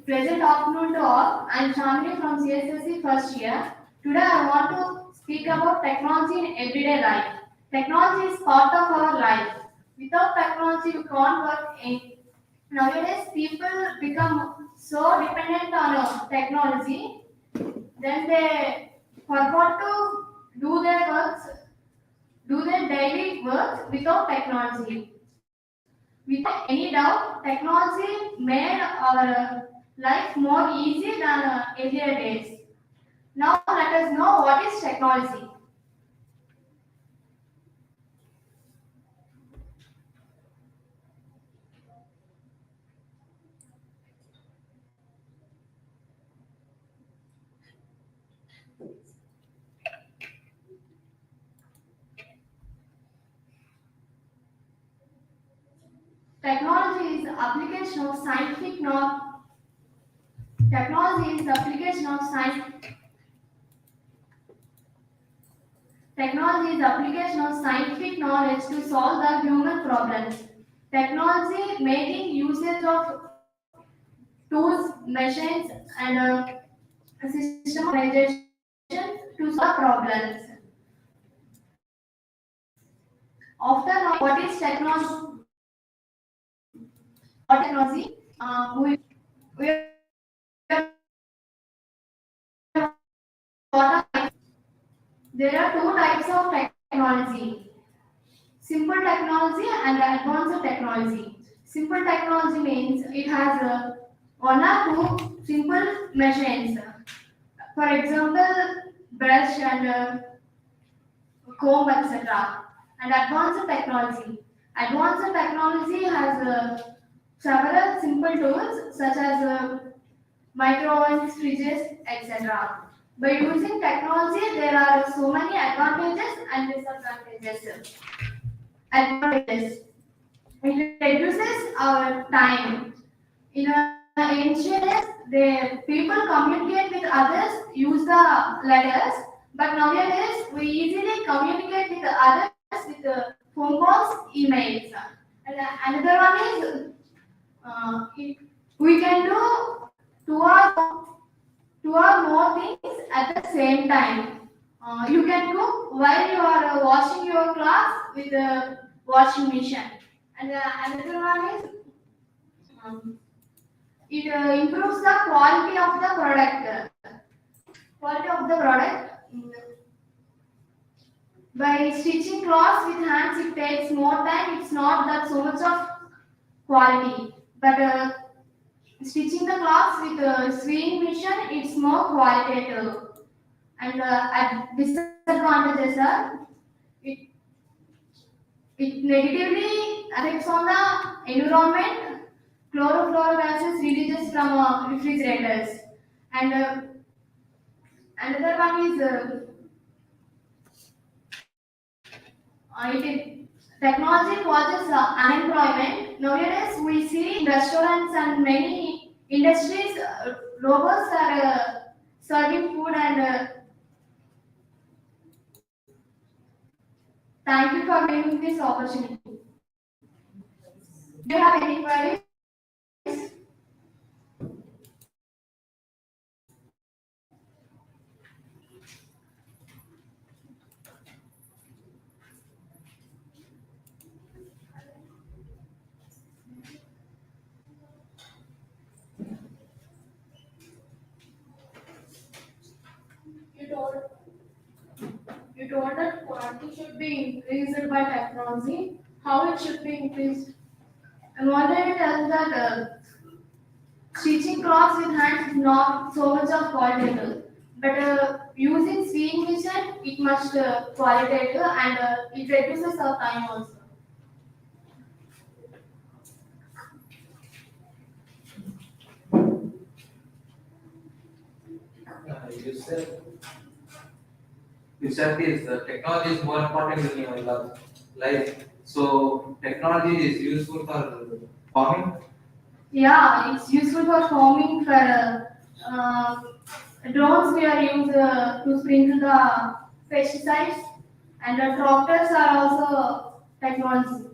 Pleasant afternoon to all. I am Shamini from CSSE first year. Today I want to speak about technology in everyday life. Technology is part of our life. Without technology, we can't work. Nowadays, people become so dependent on technology, then they forgot to do their works, do their daily work without technology. Without any doubt, technology made our life more easy than earlier days. Now let us know what is technology. Technology is the application of scientific knowledge. Technology is the application of science. Technology is the application of scientific knowledge to solve the human problems. Technology making usage of tools, machines, and system organization to solve problems. After knowing what is technology, we what are, there are two types of technology: simple technology and advanced technology. Simple technology means it has one or two simple machines. For example, brush and comb, etc. And advanced technology. Advanced technology has several simple tools such as microwaves, fridges, etc. By using technology, there are so many advantages and disadvantages. Advantages. It reduces our time. In ancient days, the people communicate with others, use the letters, but nowadays we easily communicate with others with phone calls, emails. And another one is we can do two or more things at the same time. You can cook while you are washing your clothes with the washing machine. And another one is it improves the quality of the product. Quality of the product. By stitching cloths with hands, it takes more time. It's not that so much of quality. But stitching the cloths with a sewing machine, it's more qualitative. And at disadvantages are it it negatively affects on the environment. Chlorofluorgases releases from refrigerators, and another one is technology causes unemployment. Nowadays, we see in restaurants and many industries, robots are serving food. And thank you for giving this opportunity. Do you have any queries? You told that quality should be increased by technology. How it should be increased? And already tells that stitching cloths with hands is not so much of qualitative, but using sewing machine it must qualitative, and it reduces our time also. You said this technology is more important in your life. So technology is useful for farming. Yeah, it's useful for farming. For drones, we are used to sprinkle the pesticides, and the tractors are also technology.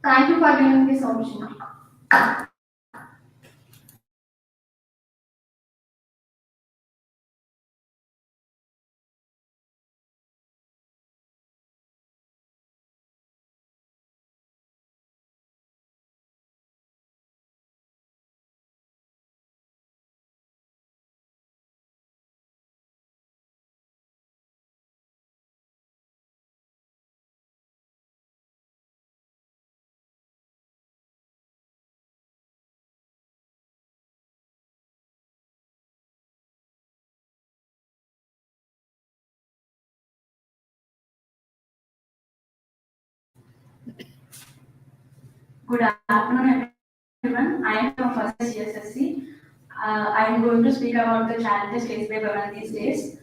Thank you for giving this opportunity. Good afternoon, everyone. I am from first CSSE. I am going to speak about the challenges faced by women these days.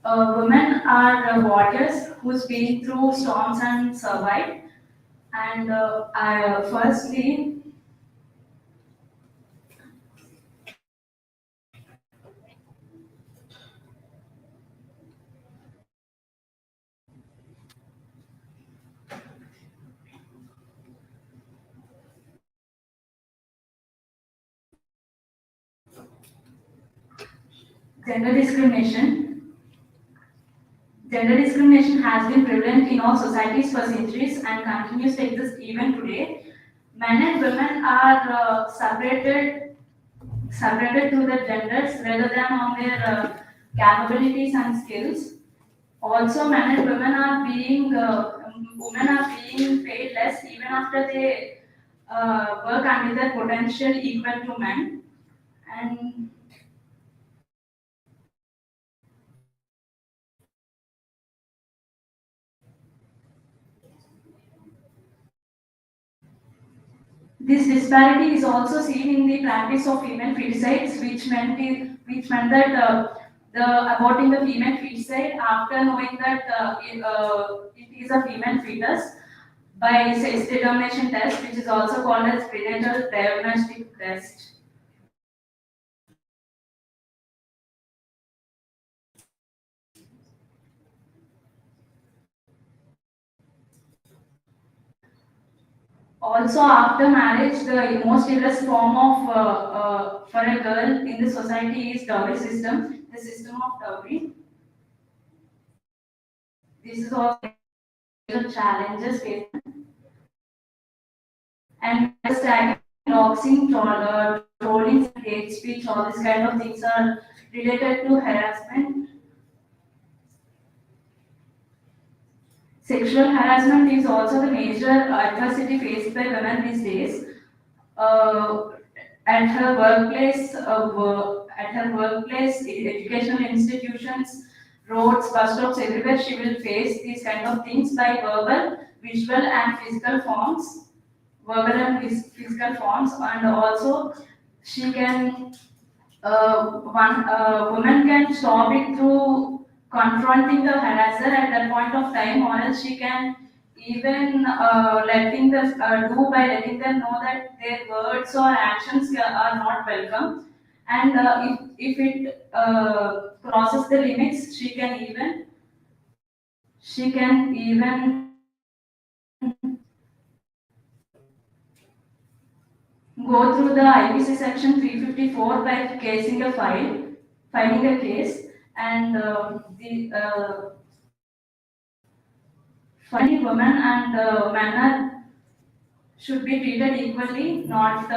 Women are warriors who's been through storms and survived. And firstly, gender discrimination. Gender discrimination has been prevalent in all societies for centuries and continues to exist even today. Men and women are separated to the genders rather than on their capabilities and skills. Also, men and women are being paid less even after they work under their potential equal to men. And this disparity is also seen in the practice of female feticides, which meant that the aborting the female feticide after knowing that it is a female fetus by sex determination test, which is also called as prenatal diagnostic test. Also, after marriage, the most illicit form of for a girl in the society is dowry system, the system of dowry. This is also major challenges faced and stacking, doxing, trolling, hate speech, all these kind of things are related to harassment. Sexual harassment is also the major adversity faced by women these days. Uh, at her workplace, educational institutions, roads, bus stops, everywhere, she will face these kind of things by verbal, visual, and physical forms. Verbal and physical forms, and also she can one woman can stop it through confronting the harasser at that point of time, or else she can even do by letting them know that their words or actions are not welcome, and if it crosses the limits, she can even go through the IPC section 354 by filing a case, and the funny women and men should be treated equally, not.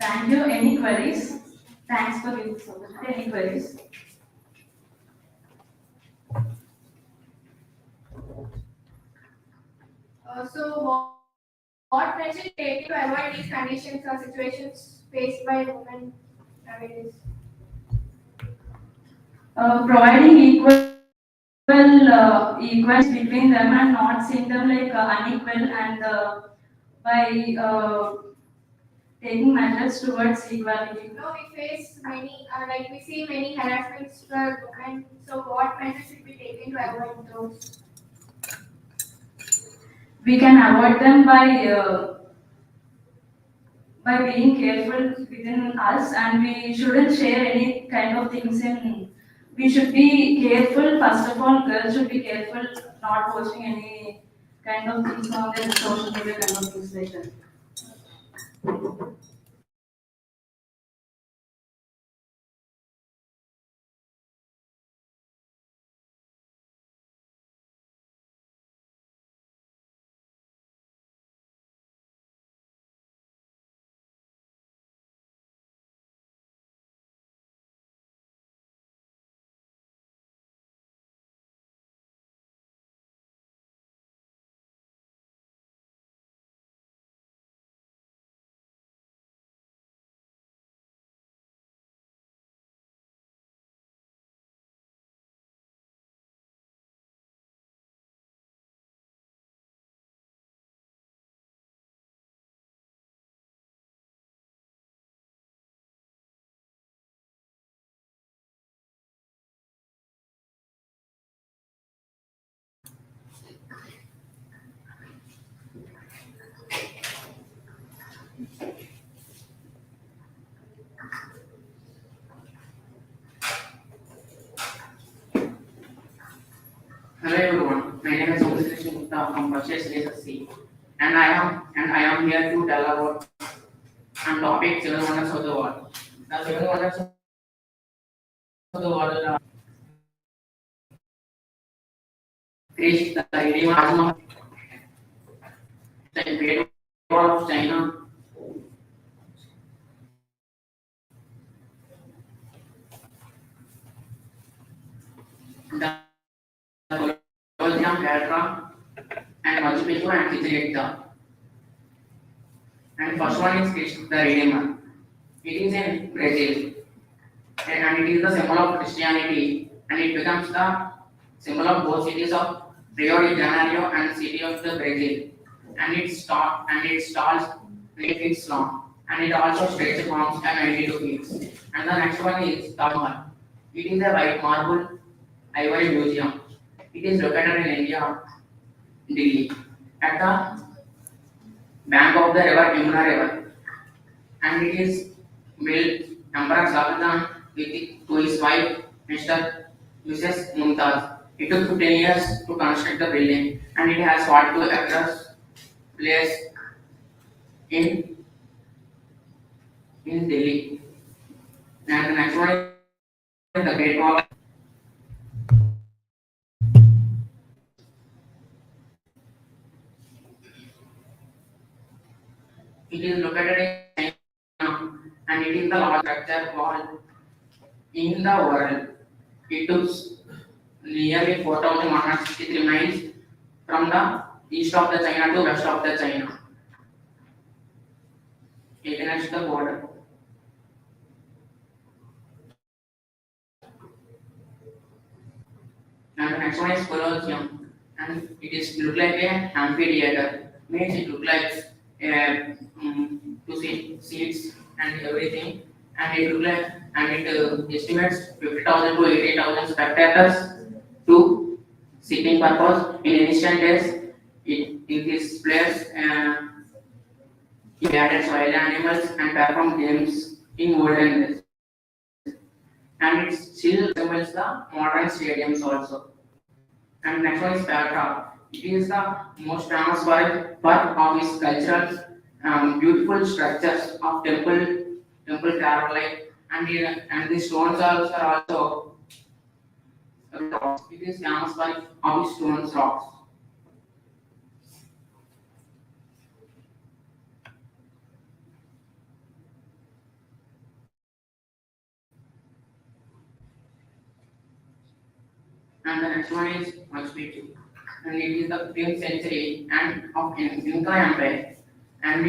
Thank you. Any queries? Thanks for giving so much. Any queries? What measures taken to avoid these conditions or situations faced by women nowadays? Providing equals between them and not seeing them like unequal, and by taking measures towards equality. No, we face many, we see many harassments for women. So, what measures should be taken to avoid those? We can avoid them by being careful within us, and we shouldn't share any kind of things in we should be careful. First of all, girls should be careful not posting any kind of things on their social media kind of things like that. Hello everyone, my name is from CSSE and I am here to tell about on topic seven wonders of the world. The seven wonders of the world are Greece, the Indian Taj Mahal, the Great Wall of China, the Colosseum, Petra, and Machu Picchu and Chichen Itza. And first one is Christ the Redeemer. It is in Brazil and it is the symbol of Christianity and it becomes the symbol of both cities of Rio de Janeiro and city of the Brazil. And it stalls 8 feet long and it also stretches from 92 feet. And the next one is Taj Mahal. It is a white marble ivory museum. It is located in India, Delhi, at the bank of the river Yamuna River, and it is built Emperor Shah to his wife Mrs. Mumtaz. It took 15 years to construct the building, and it has 42 acres place in Delhi. And the next one is the Great Wall. It is located in China, and it is the largest structure wall in the world. It took nearly 4,163 miles from the east of the China to west of the China against the border. And the next one is Colosseum, and it is look like a amphitheater. Means it look like to see seats and everything, and it look like and it estimates 50,000 to 80,000 spectators to sitting purpose. In ancient days, in this place, it added wild animals and performed games in olden days. And it still resembles the modern stadiums also. And next one is Petra. It is the most famous for of its cultural beautiful structures of temple tower like and the stones are also rocks. It is famous for of its stones rocks. And the next one is Machu Picchu. And it is the 15th century and of Inca Empire. And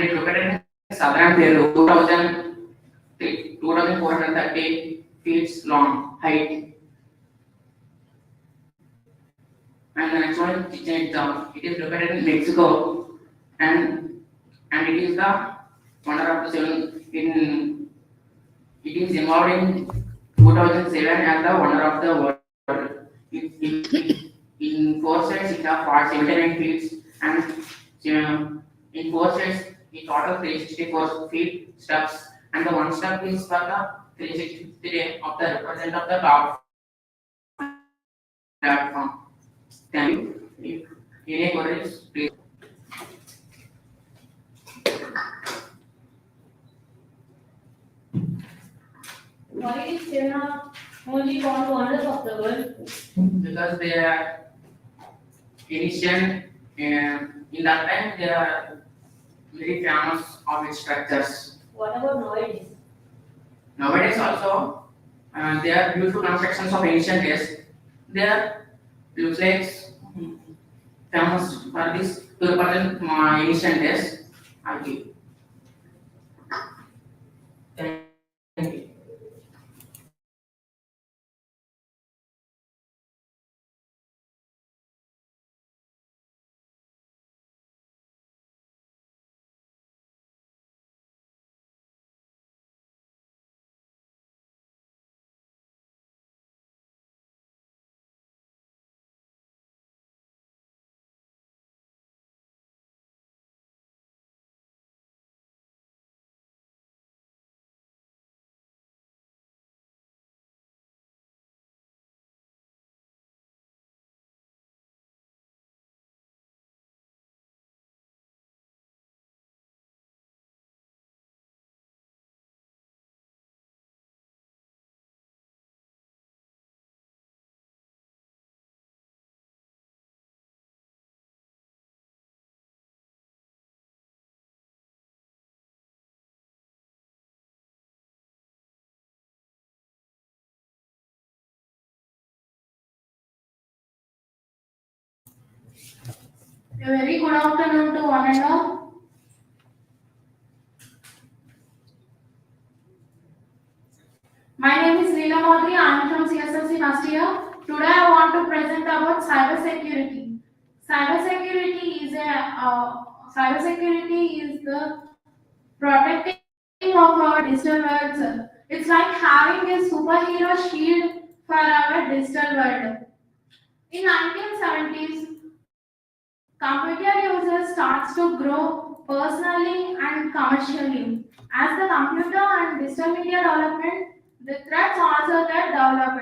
it located in southern Peru, 2,430 feet long height. And the next one is Chichen Itza. It is located in Mexico, and it is the wonder of the seven. It is involved in 2007 as the wonder of the world. In four sets, it has 79 feet, and in four sets, it total 364 feet steps, and the one step is for the 360 of the represent of the cloud platform. Thank you. If any queries, please. Why is China only found wonders of the world? Because they are ancient, in that time they are very famous of its structures. What about nowadays? Nowadays also, they are beautiful constructions of ancient days. They are looks like famous for this to represent ancient days. Okay. Thank you. A very good afternoon to one and all. My name is Leela Modri. I am from CSSE last year. Today I want to present about cybersecurity. Cybersecurity is the protecting of our digital worlds. It's like having a superhero shield for our digital world. In 1970s, computer users starts to grow personally and commercially. As the computer and digital media development, the threats also get developed.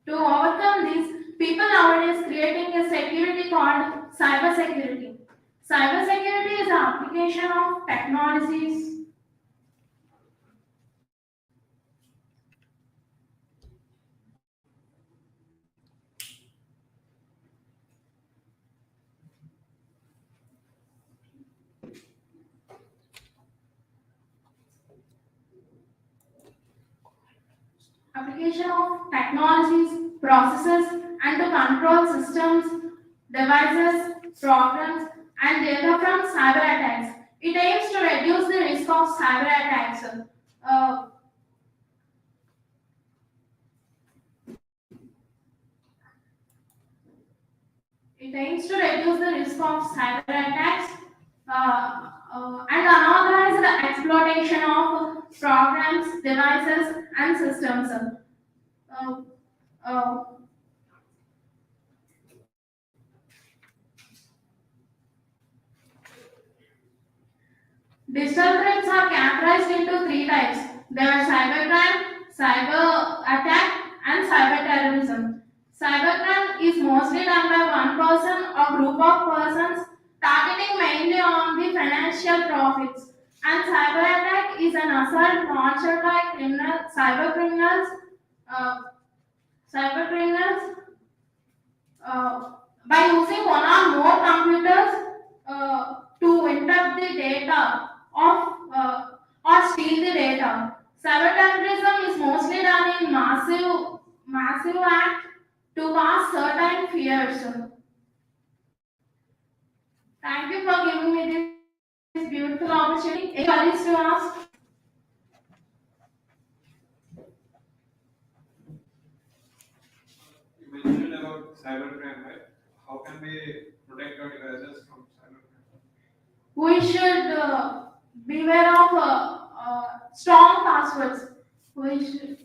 To overcome this, people nowadays creating a security called cybersecurity. Cybersecurity is the application of technologies. Application of technologies, processes, and to control systems, devices, programs, and data from cyber attacks. It aims to reduce the risk of cyber attacks. Uh, it aims to reduce the risk of cyber attacks and unauthorized exploitation of programs, devices, and systems. Uh, uh, Digital threats are categorized into three types. They are cybercrime, cyber attack, and cyber terrorism. Cybercrime is mostly done by one person or group of persons targeting mainly on the financial profits. And cyber attack is an assault launched by cyber criminals, uh, cyber criminals by using one or more computers to interrupt the data of or steal the data. Cyberterrorism is mostly done in massive act to cause certain fears. Thank you for giving me this beautiful opportunity. Any queries to ask? You mentioned about cybercrime, right? How can we protect our devices from cybercrime? We should beware of strong passwords. We should,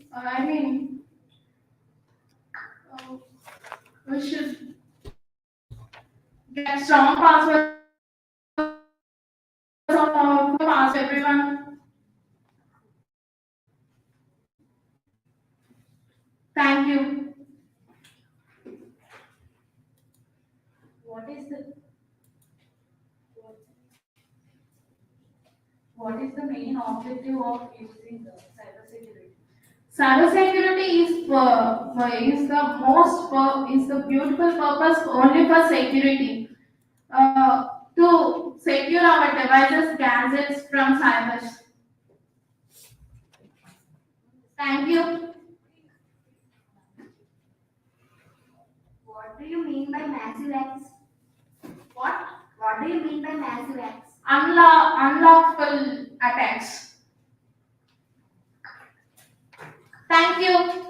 we should get strong passwords or passwords of everyone. Thank you. What is the what is the main objective of using cybersecurity? Cybersecurity is the beautiful purpose only for security. To secure our devices, gadgets from cybers. Thank you. What do you mean by massive acts? What? What do you mean by massive acts? Unlawful attacks. Thank you.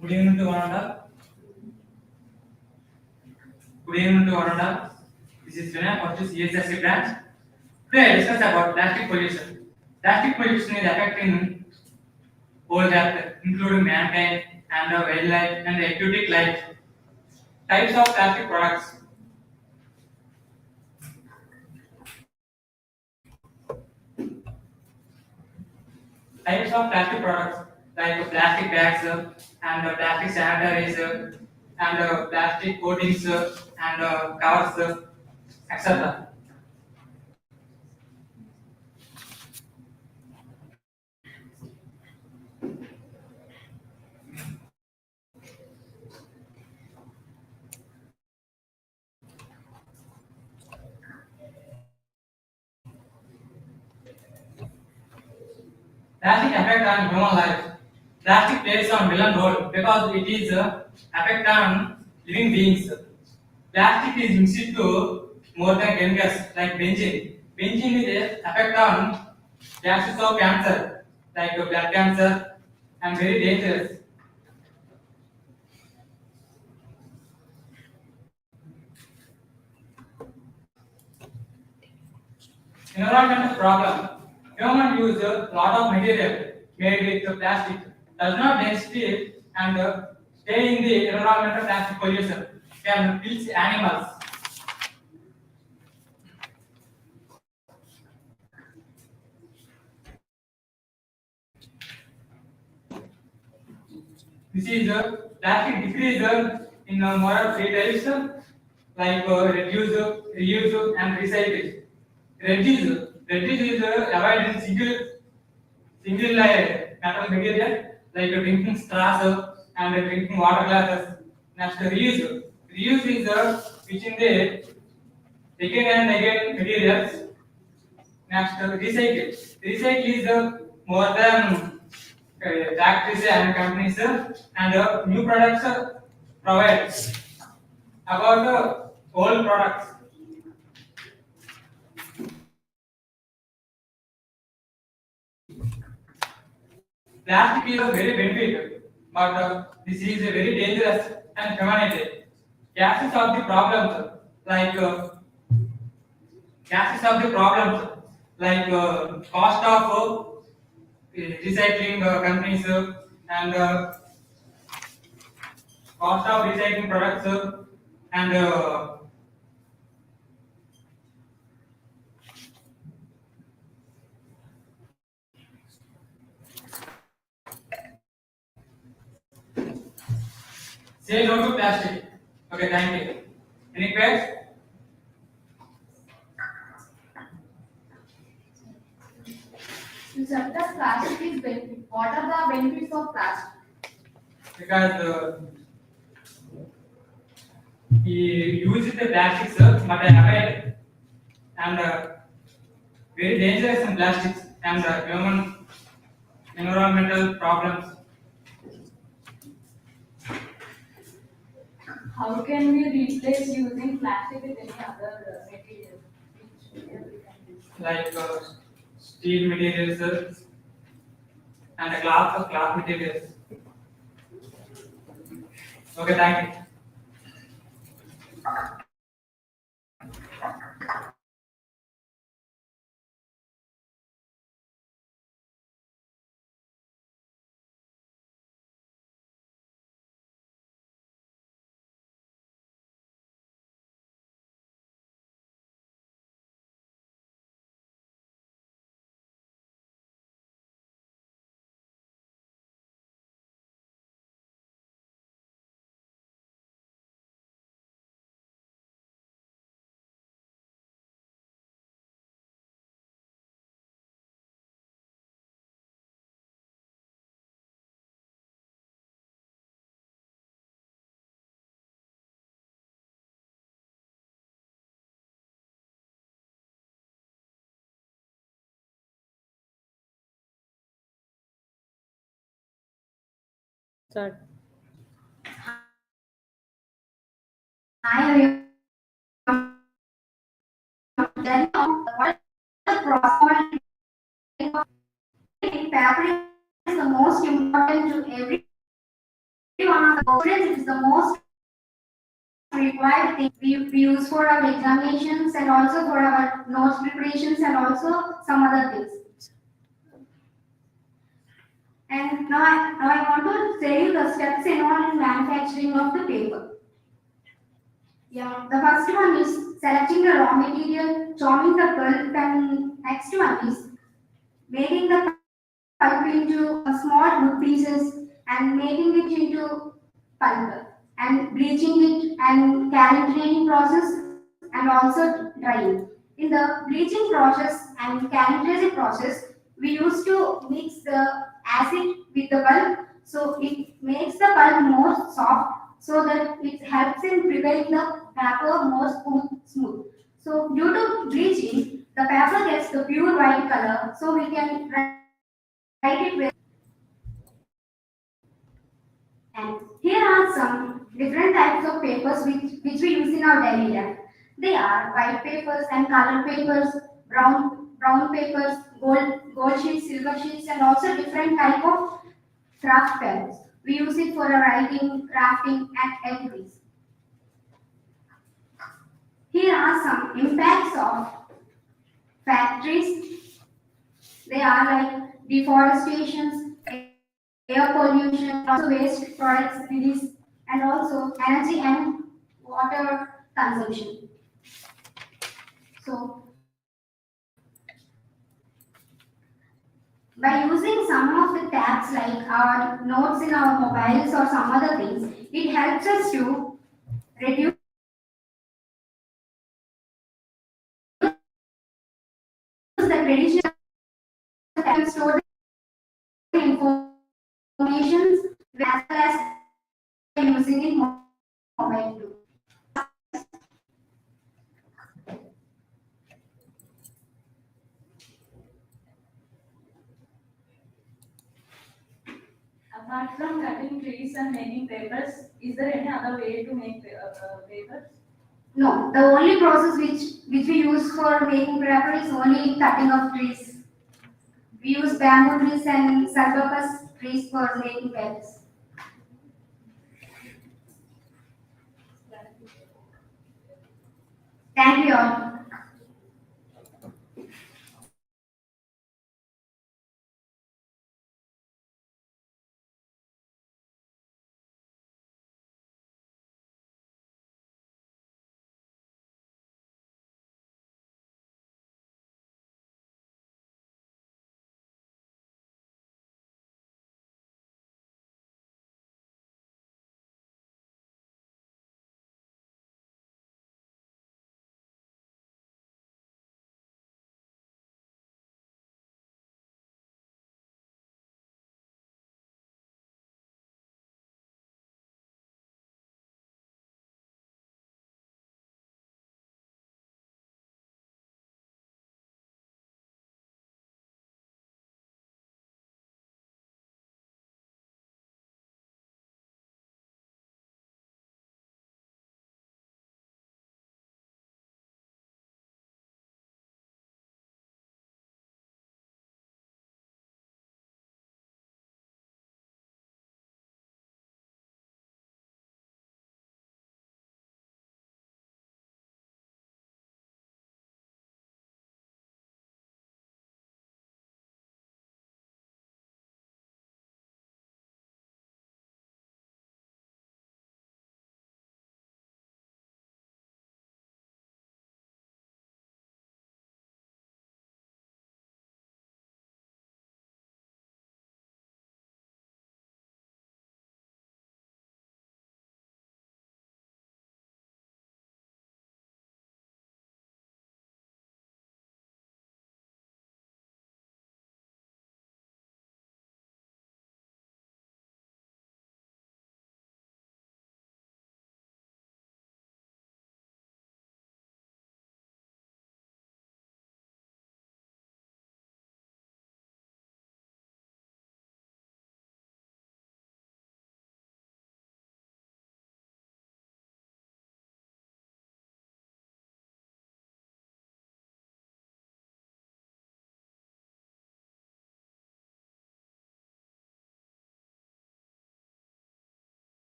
Good evening to one and all. Good evening to one and all. This is Vinay of the CSSE branch. Today I discuss about plastic pollution. Plastic pollution is affecting whole earth, including mankind and the wildlife and the aquatic life. Types of plastic products. Types of plastic products like plastic bags and plastic sanitaries and plastic coatings and covers, etc. Plastic effect on human life. Plastic plays a villain role because it is effect on living beings. Plastic is mixed to more than chemicals like benzene. Benzene is effect on gases of cancer like blood cancer and very dangerous. Environmental problem. Human use a lot of material made with plastic does not density and stay in the environmental plastic pollution can kill animals. This is a plastic decrease in more of three types like reduce, reuse, and recycle. Reduce is avoiding single layer metal material like drinking straws and drinking water glasses. Next, reuse. Reuse is switching the again and again materials. Next, recycle. Recycle is more than factories and companies and new products provide about old products. Plastic is a very benefit, but this is very dangerous and contaminated. gases of the problems like gases of the problems like cost of recycling companies and cost of recycling products and say no to plastic. Okay, thank you. Any questions? To subtract plastic is benefit. What are the benefits of plastic? Because he used the plastics but I avoid and very dangerous in plastics and human environmental problems. How can we replace using plastic with any other material? Which material we can use? Like steel materials and cloth materials. Okay, thank you. Start. Hi everyone. Then what is the process? Paper is the most important to every one of the students. It is the most required thing we use for our examinations and also for our notes preparations and also some other things. And now I want to tell you the steps involved in manufacturing of the paper. Yeah, the first one is selecting the raw material, chopping the pulp, and next one is making the pulp into small wood pieces and making it into pulp and bleaching it and calcining process and also drying. In the bleaching process and calcining process, we used to mix the acid with the pulp, so it makes the pulp more soft, so that it helps in preparing the paper more smooth. So due to bleaching, the paper gets the pure white color, so we can write it with. And here are some different types of papers which we use in our daily life. They are white papers and colored papers, brown papers, gold sheets, silver sheets, and also different type of craft pens. We use it for writing, crafting, and activities. Here are some impacts of factories. They are like deforestation, air pollution, also waste products release, and also energy and water consumption. So, by using some of the tabs like our notes in our mobiles or some other things, it helps us to reduce the traditional and store the information as well as using it mobile too. Apart from cutting trees and making papers, is there any other way to make papers? No, the only process which we use for making paper is only cutting of trees. We use bamboo trees and sulphurous trees for making papers. round.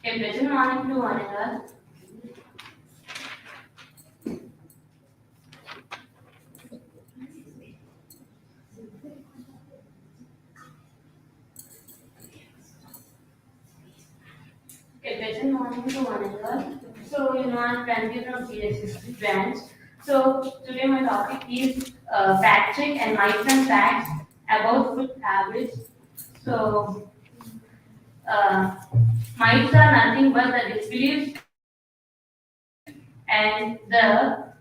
A pleasant morning to one and all. A pleasant morning to one and all. So, I'm Pranti from CSSE branch. So, today my topic is fact check and myths and facts about food habits. So, uh, myths are nothing but the disbeliefs and the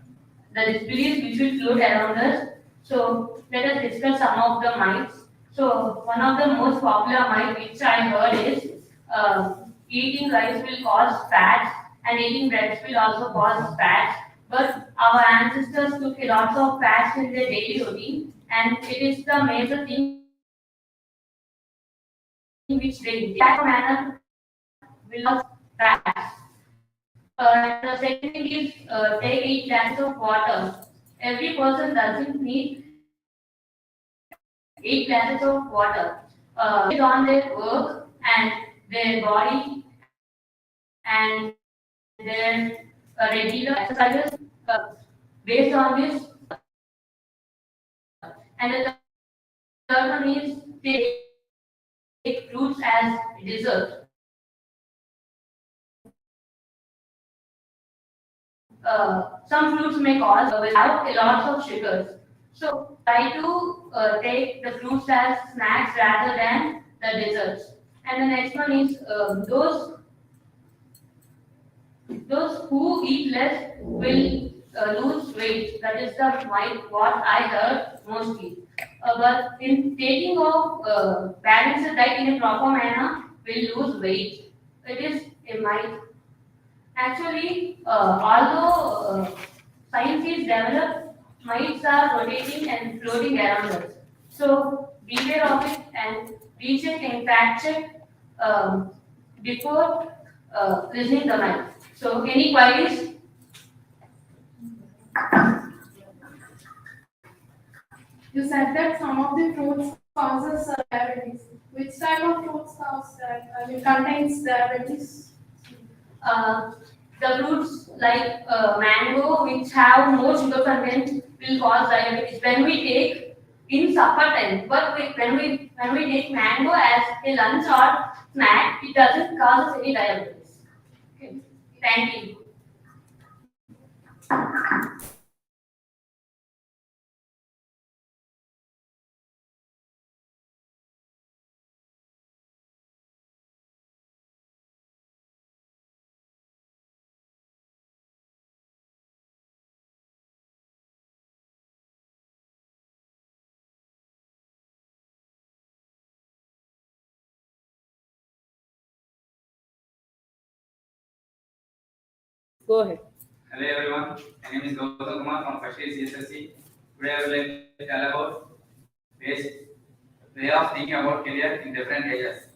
disbeliefs which will float around us. So let us discuss some of the myths. So one of the most popular myth which I heard is eating rice will cause fats and eating breads will also cause fats. But our ancestors took a lot of fats in their daily routine, and it is the major thing in which they that manner will not crash. The second thing is take 8 glasses of water. Every person doesn't need 8 glasses of water. Based on their work and their body and their regular exercises, based on this, and the third one is take fruits as dessert. Some fruits may cause without a lot of sugars. So try to take the fruits as snacks rather than the desserts. And the next one is those who eat less will lose weight. That is the what I heard mostly. But in taking of balanced diet in a proper manner will lose weight. It is a myth. Actually, although science is developed, myths are rotating and floating around us. So beware of it and recheck and fact check before listening the myth. So any queries? You said that some of the fruits causes diabetes. Which type of fruits cause that? Contains diabetes? Uh, the fruits like mango, which have more sugar content, will cause diabetes when we take in supper time. But when we take mango as a lunch or snack, it doesn't cause us any diabetes. Okay. Thank you. Go ahead. Hello everyone, my name is Gautam Kumar from first year CSSE. Today I will like to tell about ways way of thinking about career in different ages.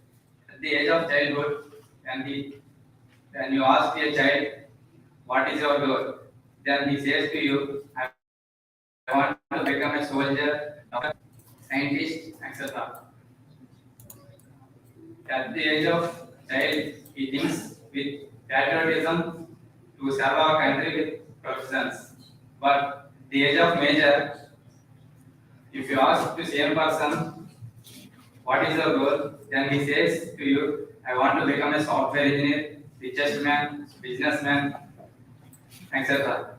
At the age of childhood, when you ask a child what is your goal, then he says to you, I want to become a soldier, doctor, scientist, etc. At the age of child, he thinks with patriotism to serve our country with professions. But at the age of major, if you ask the same person what is your goal, then he says to you, I want to become a software engineer, richest man, businessman, etc.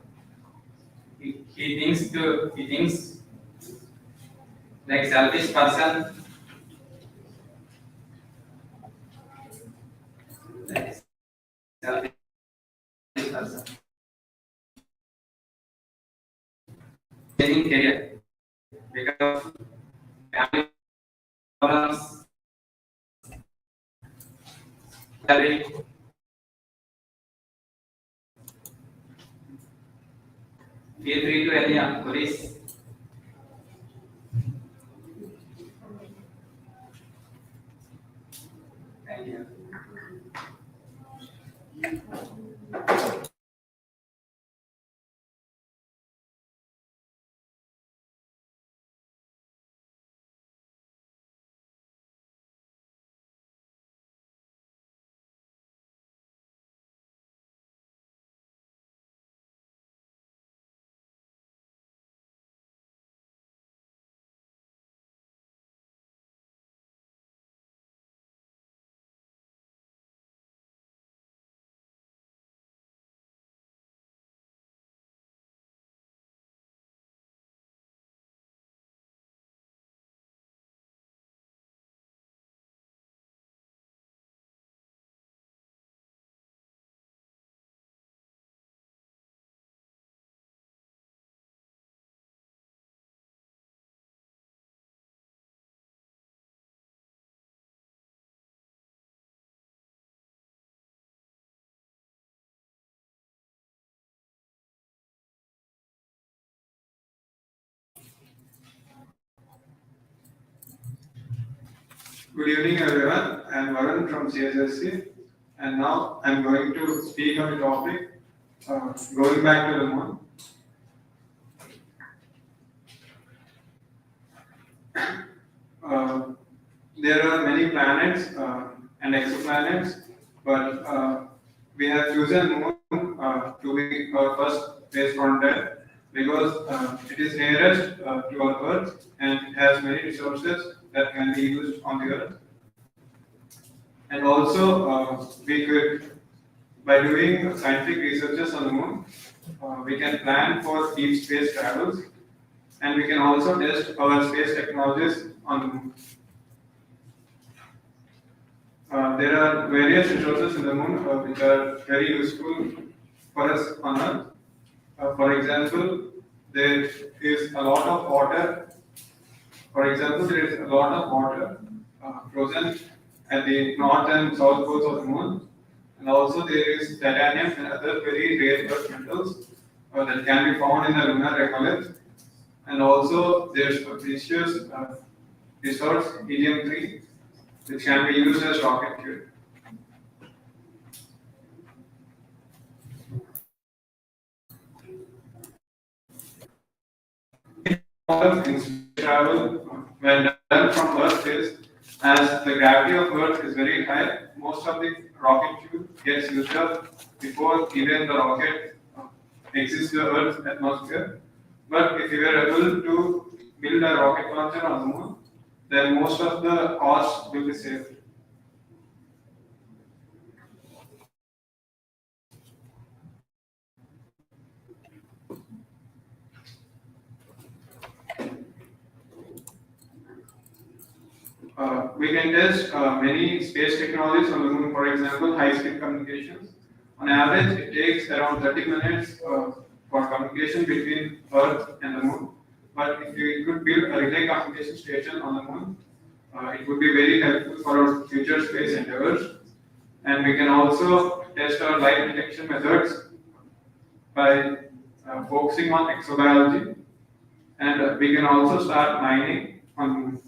He thinks like selfish person, like selfish person. Changing career because of family problems, salary. Feel free to any queries. Thank you. Good evening, everyone. I am Varun from CSSE, and now I am going to speak on the topic going back to the moon. Uh, there are many planets and exoplanets, but we have chosen moon to be our first place contact because it is nearest to our Earth and it has many resources that can be used on the Earth. And also, we could, by doing scientific researches on the moon, we can plan for deep space travels, and we can also test our space technologies on the moon. There are various resources in the moon which are very useful for us on Earth. For example, there is a lot of water. For example, there is a lot of water frozen at the north and south poles of the moon. And also there is titanium and other very rare earth metals that can be found in the lunar regolith. And also there's a precious resource, helium-3, which can be used as rocket fuel. In travel when done from Earth is, as the gravity of Earth is very high, most of the rocket fuel gets used up before even the rocket exits the Earth's atmosphere. But if we were able to build a rocket launcher on the moon, then most of the cost will be saved. We can test many space technologies on the moon, for example, high-speed communications. On average, it takes around 30 minutes for communication between Earth and the moon. But if we could build a relay communication station on the moon, it would be very helpful for our future space endeavors. And we can also test our light detection methods by focusing on exobiology. And we can also start mining on the moon.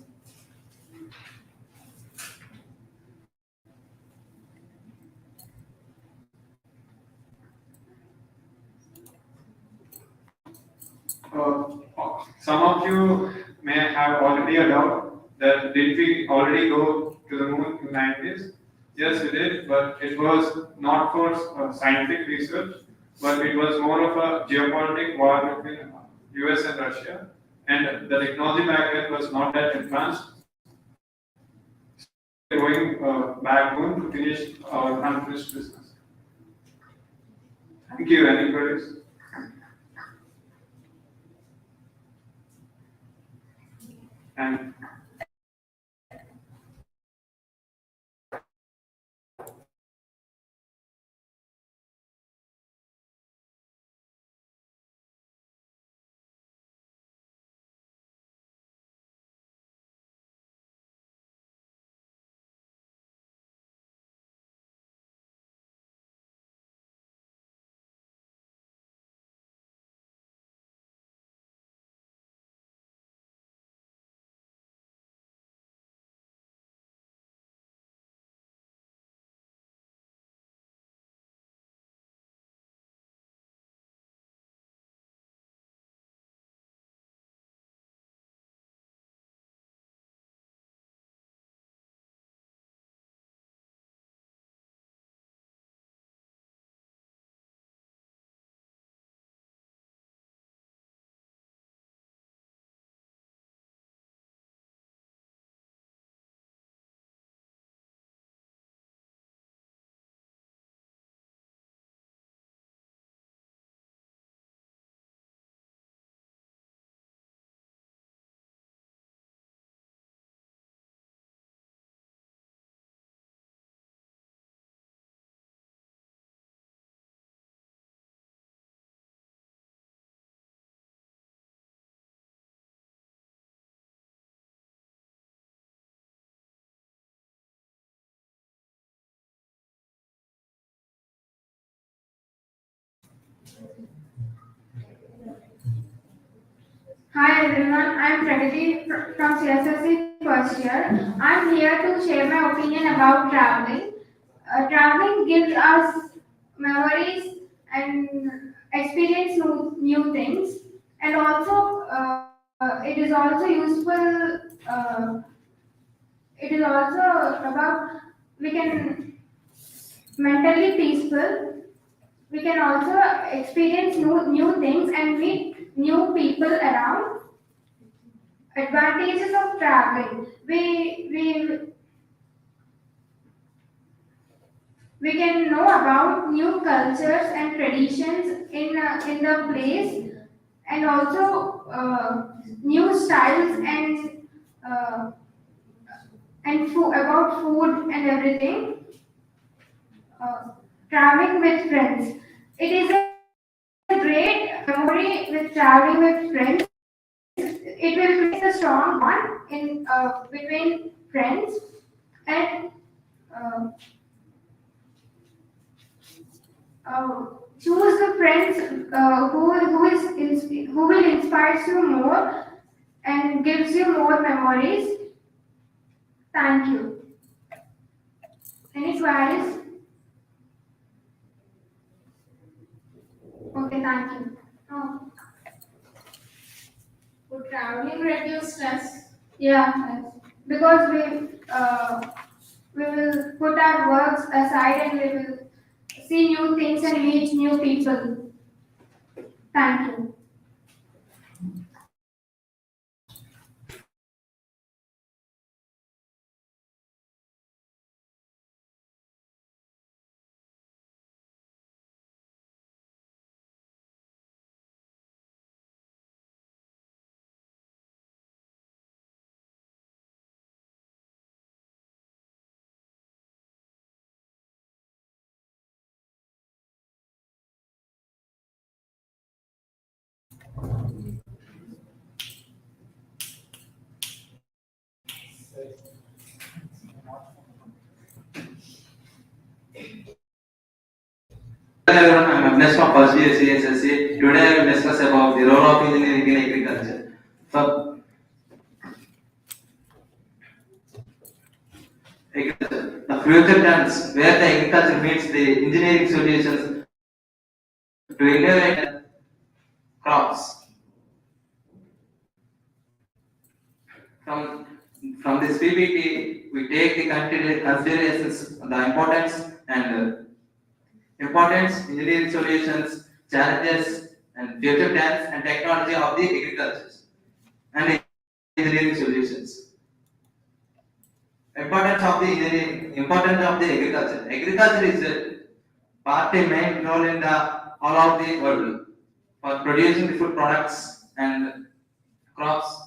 Some of you may have already a doubt that did we already go to the moon in 90s? Yes, we did, but it was not for scientific research, but it was more of a geopolitical war between US and Russia, and the technology back then was not that advanced. Going back home to finish our unfinished business. Thank you, any queries? And Hi everyone, I'm Pragati from CSSE first year. I'm here to share my opinion about traveling. Traveling gives us memories and experience new things, and also it is also useful. It is also about we can mentally peaceful. We can also experience new things and meet new people around. Advantages of traveling. We can know about new cultures and traditions in the place, and also new styles uh, about food and everything. Traveling with friends. It is a great memory with traveling with friends. It will create a strong bond in between friends, and uh, choose the friends who will inspire you more and gives you more memories. Thank you. Any queries? Okay, thank you. Oh, Would traveling reduce stress? yeah, yes. Because we will put our works aside and we will see new things and meet new people. Thank you. Hello everyone, I'm Agnes from first year CSSE. Today I will discuss about the role of engineering in agriculture. Agriculture, the future trends where the agriculture meets the engineering solutions to innovate crops. From from this PPT, we take the considerations the importance, engineering solutions, challenges, and future trends and technology of the agriculture and engineering solutions. Importance of the agriculture. Agriculture is a part a main role in the all of the world for producing the food products and crops.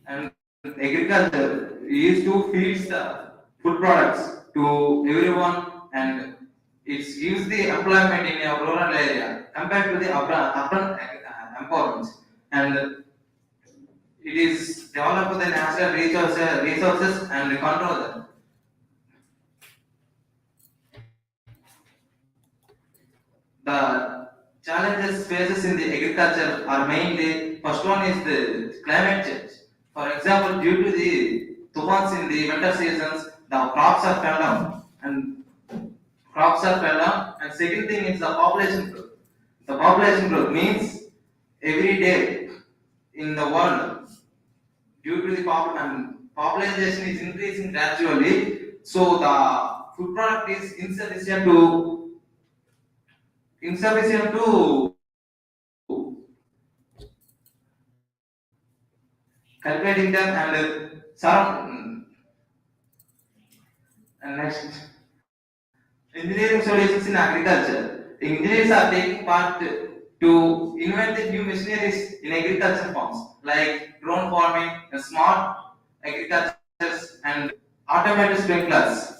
And agriculture used to feed the food products to everyone, and it gives the employment in a rural area compared to the urban employment. And it is develop the natural resources and control them. The challenges faces in the agriculture are mainly first one is the climate change. For example, due to the tufans in the winter seasons, the crops are fell down and second thing is the population growth. The population growth means every day in the world due to the population is increasing gradually, so the food product is insufficient to calculating them and surround. And next, engineering solutions in agriculture. Engineers are taking part to invent the new machineries in agriculture forms like drone farming, smart agriculture, and automated sprinklers.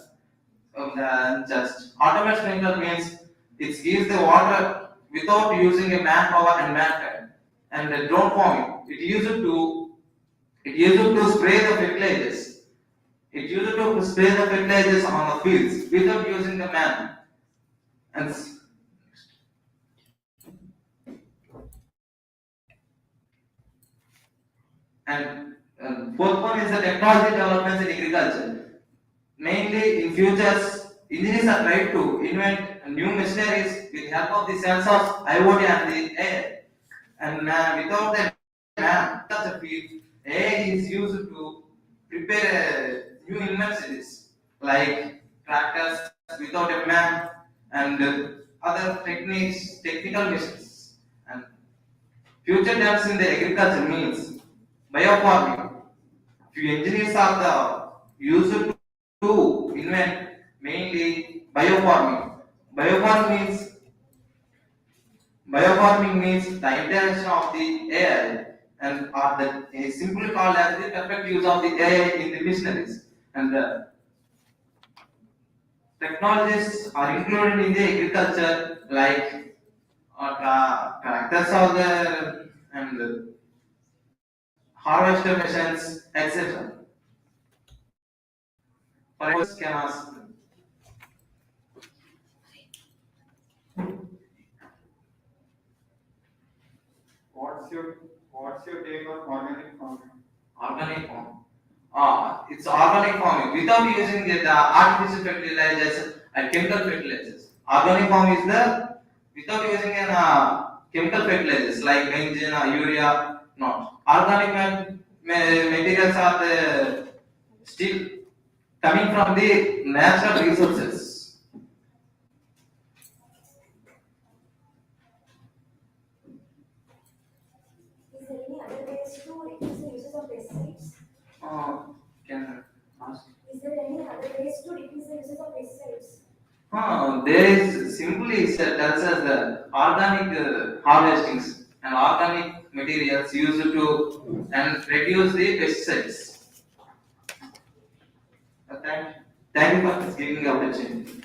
Just automated sprinkler means it gives the water without using a manpower and mankind. And the drone farming, it used to spray the fertilizers. It used to spray the fertilizers on the fields without using the man. And fourth one is the technology developments in agriculture. Mainly in futures, engineers are trying to invent new machineries with help of the sensors, IoT and the AI. And without the such a field, AI is used to prepare new inventions like tractors without a man and other techniques, technical machines. And future trends in the agriculture means biofarming. Few engineers are the used to invent mainly biofarming. Biofarming means Biofarming means the interaction of the AI and are the simply called as the perfect use of the AI in the machineries. And the technologies are included in the agriculture like tractors are there and harvester machines, etc. For example, can ask. What's your What's your take on organic farming? Organic farming. It's organic farming without using the artificial fertilizers and chemical fertilizers. Organic farming is the without using chemical fertilizers like benzene or urea. Not organic materials are the still coming from the natural resources. Is there any other ways to reduce the uses of pesticides? Can ask. Is there any other ways to reduce the uses of pesticides? There is simply tells us the organic harvestings and organic materials used to and reduce the pesticides. Thank you for giving the opportunity.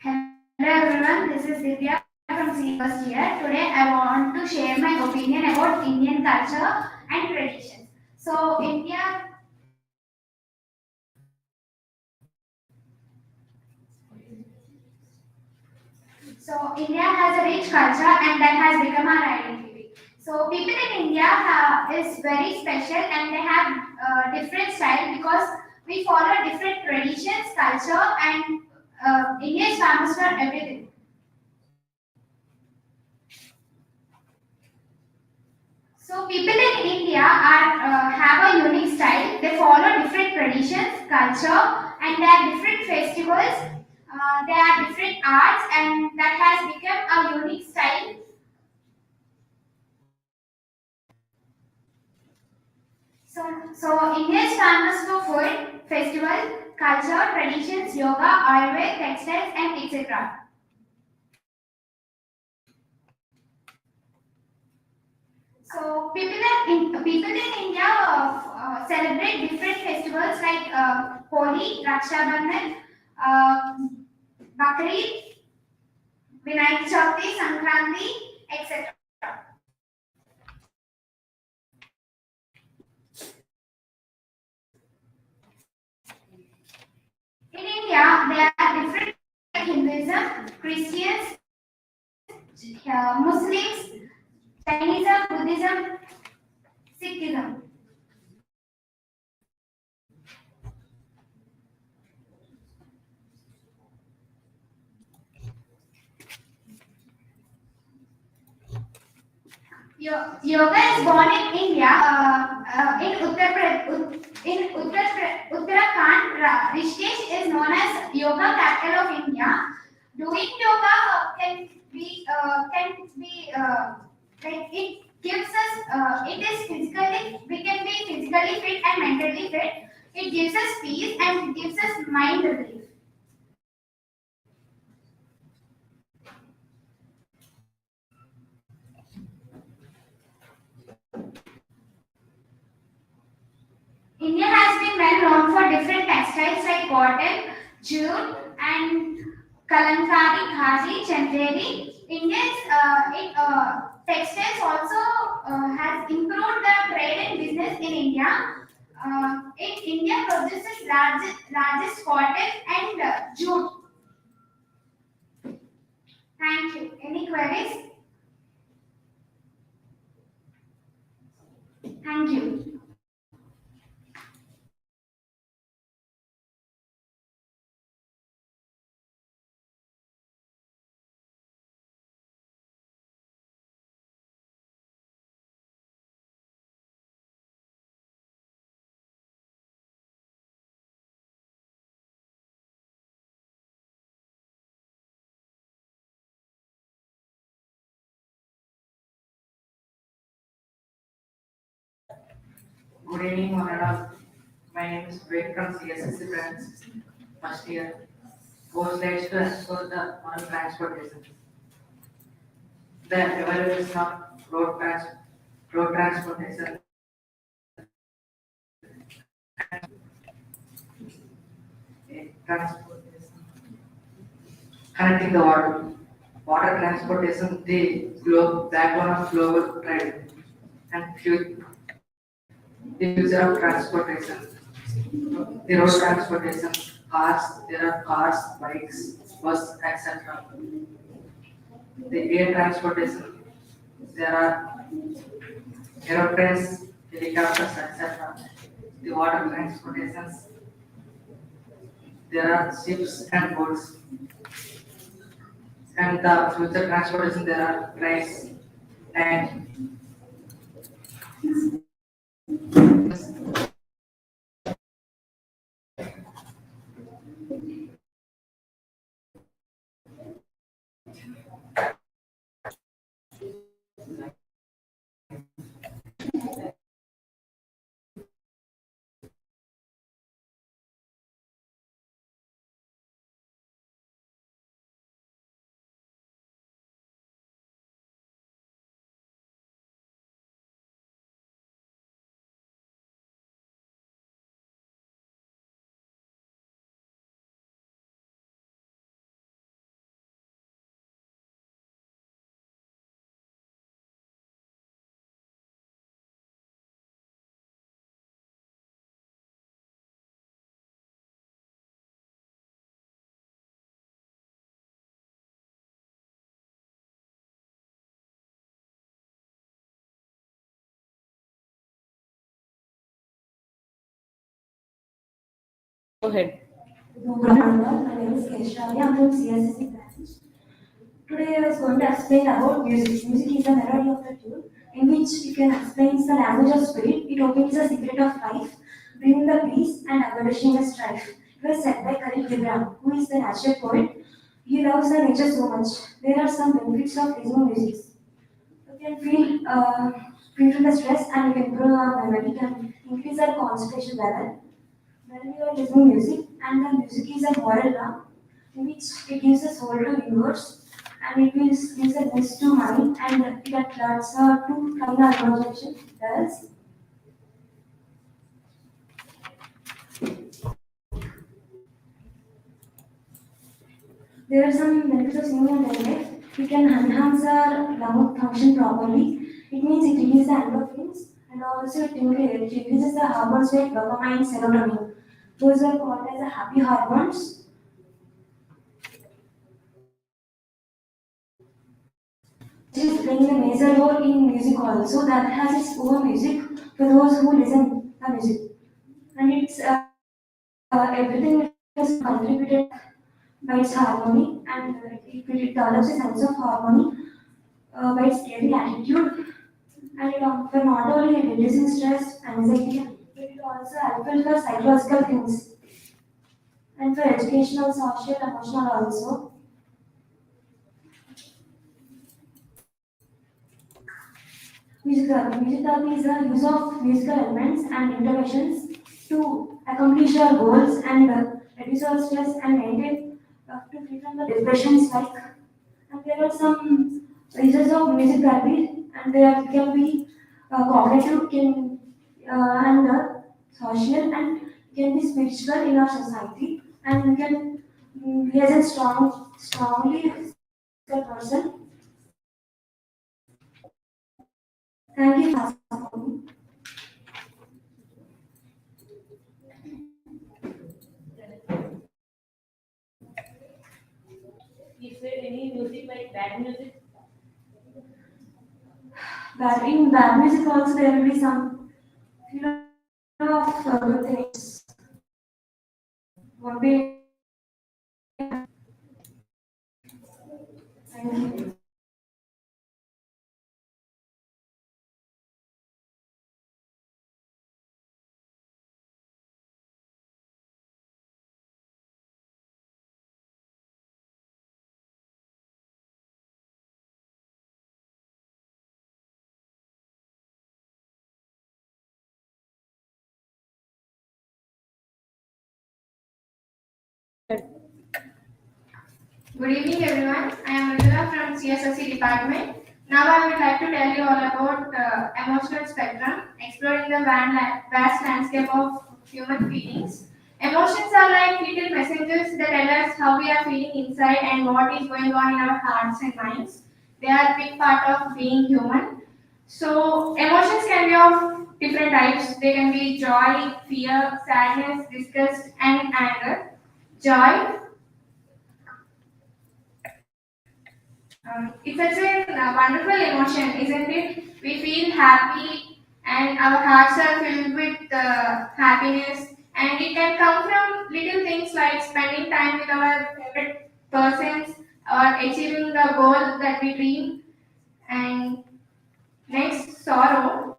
Hello everyone, this is Divya from first year. Today I want to share my opinion about Indian culture and traditions. So India has a rich culture and that has become our identity. So people in India is very special and they have different style because we follow different traditions, culture, and India is famous for everything. So people in India have a unique style. They follow different traditions, culture, and they have different festivals. They have different arts, and that has become a unique style. So India is famous for food, festival, culture, traditions, yoga, Ayurveda, textiles, and etc. So people in India celebrate different festivals like Holi, Raksha Bandhan, Bakrid, Vinayak Chauthi, Sankranti, etc. In India, there are different like Hinduism, Christians, Muslims, Jainism, Buddhism, Sikhism. Yoga is born in India, in Uttarakhand. Rishikesh is known as yoga capital of India. Doing yoga can be like it gives us it is physically, we can be physically fit and mentally fit. It gives us peace and gives us mind relief. India has been well known for different textiles like cotton, jute, and kalankari, khadi, chanderi. Textiles also has improved the trade and business in India. India produces largest cotton and jute. Thank you. Any queries? Thank you. Good evening, one and all. My name is Vivek from CSSE branch, first year. Four slides to explore the modern transportation. The evaluation of road transportation. Transportation. Connecting the water transportation, the backbone of global trade, and the future of transportation. The road transportation, there are cars, bikes, bus, etc. The air transportation, there are aeroplanes, helicopters, etc. The water transportations, there are ships and boats. And the future transportation, there are trains and Go ahead. Good afternoon. My name is Keshavi. I'm from CSSE branch. Today I was going to explain about music. Music is the melody of the tune in which we can explain the language of spirit. It opens the secret of life, bringing the peace and abolishing the strife. It was said by Khalil Gibran, who is the natural poet. He loves the nature so much. There are some benefits of listening music. You can feel free from the stress and you can improve our memory, can increase our concentration level. When we are listening music, and the music is a moral law, in which it gives a soul to universe, and it gives a rest to mind, and it attracts to from the imagination. Thus, there are some benefits of singing and dialect. We can enhance our lung function properly. It means it releases the endorphins, and also it releases the hormones like dopamine and serotonin. Those are called as the happy hormones. It is playing a major role in music also, that has its own music for those who listen the music. And it's everything is contributed by its harmony, and it develops a sense of harmony by its daily attitude. and it often not only reducing stress, anxiety, but it also helpful for psychological things and for educational, social, emotional also. Music therapy is the use of musical elements and interventions to accomplish your goals and reduce your stress and maintain to free from the depressions like. And there are some uses of music therapy, and there can be cognitive, can and social, and can be spiritual in our society, and can be as a strongly physical person. Thank you for asking. Is there any music like bad music? But in bad music also there will be some fear of good things. Won't be. Thank you. Good evening, everyone. I am Rajula from CSSE department. Now I would like to tell you all about emotional spectrum, exploring the vast landscape of human feelings. Emotions are like little messengers that tell us how we are feeling inside and what is going on in our hearts and minds. They are a big part of being human. So emotions can be of different types. They can be joy, fear, sadness, disgust, and anger. Joy. It's such a wonderful emotion, isn't it? We feel happy and our hearts are filled with happiness, and it can come from little things like spending time with our favorite persons or achieving the goal that we dream. And next, sorrow,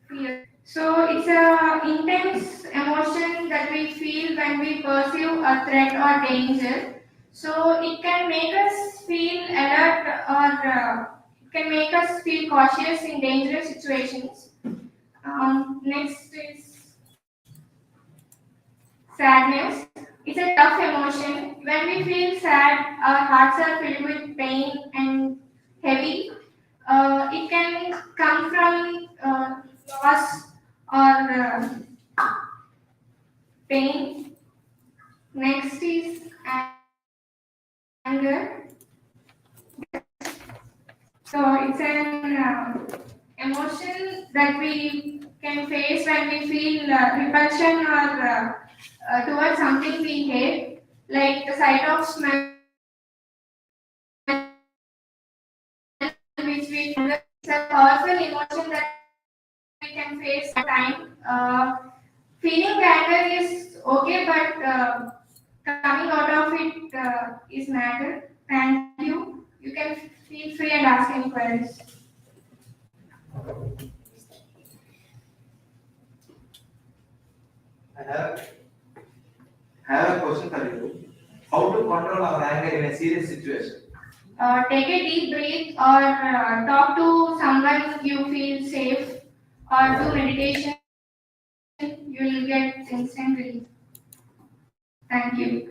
fear. So it's a intense emotion that we feel when we perceive a threat or danger. So it can make us feel alert or it can make us feel cautious in dangerous situations. Next is sadness. It's a tough emotion. When we feel sad, our hearts are filled with pain and heavy. It can come from loss or pain. Next is anger. So it's an emotion that we can face when we feel repulsion or towards something we hate, like the sight of smell which we it's a powerful emotion that we can face at time. Feeling anger is okay, but coming out of it is matter. Thank you. You can feel free and ask any queries. I have a question for you. How to control our anger in a serious situation? Take a deep breath or talk to someone you feel safe or do meditation. You will get instant relief. Thank you.